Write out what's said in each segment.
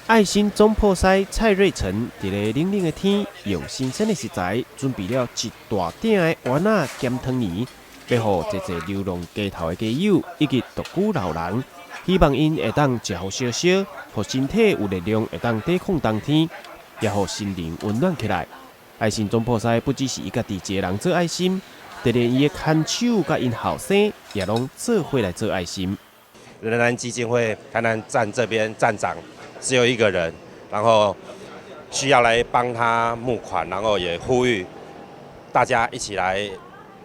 爱心总铺师蔡瑞成伫个冷冷的天，用新鲜的食材准备了一大鼎的丸仔咸汤圆，要互济流浪街头的街友以及独居老人，希望因会当食好少少，互身体有力量，会当抵抗冬天，也互心灵温暖起来。爱心总铺师不只是伊家己一个人做爱心，就连伊的看手甲因后生也拢做伙来做爱心。仁安基金会台南站这边站长只有一个人，然后需要来帮他募款，然后也呼吁大家一起来，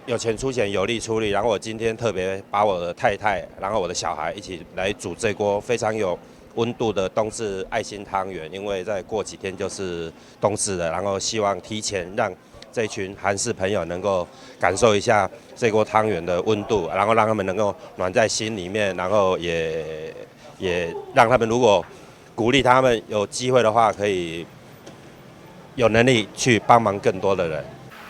有钱出钱，有力出力。然后我今天特别把我的太太，然后我的小孩一起来煮这锅非常有温度的冬至爱心汤圆，因为再过几天就是冬至了，然后希望提前让这群韩式朋友能够感受一下这锅汤圆的温度，然后让他们能够暖在心里面，然后也让他们如果鼓励他们有机会的话，可以有能力去帮忙更多的人。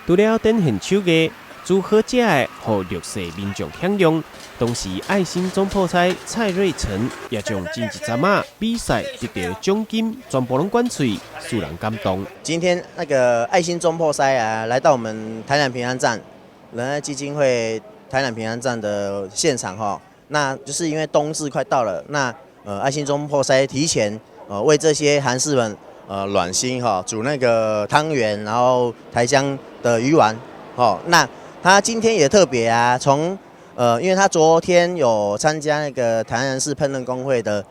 除了展现手艺，煮好食的，互绿色民众享用。同时，爱心总铺师蔡瑞成也将前一阵比赛得到奖金，全部拢灌水，使人感动。今天那个爱心总铺师啊，来到我们台南平安站仁爱基金会台南平安站的现场哈，那就是因为冬至快到了，那爱心总铺师提前为这些韩士们暖心哈，煮那个汤圆，然后台江的鱼丸哦，那他今天也特别啊，因为他昨天有参加那个台南市烹饪工会的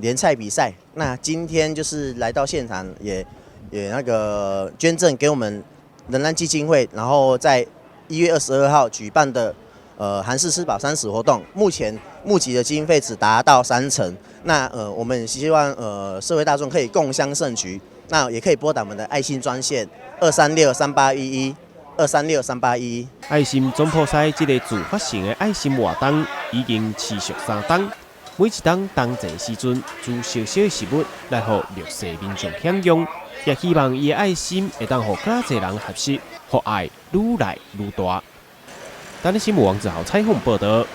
联赛比赛，那今天就是来到现场也那个捐赠给我们仁安基金会，然后在1月22号举办的韩式吃饱30活动，目前募集的经费只达到30%，那我们希望社会大众可以共襄盛举，那也可以拨打我们的爱心专线2363811。2363811。爱心总铺师这个自发性的爱心活动已经持续3档，每一档冬至时阵煮小小的食物来互绿色民众享用，也希望伊的爱心会当互更侪人合适，互爱愈来愈大。咱的新闻网只好采访报道。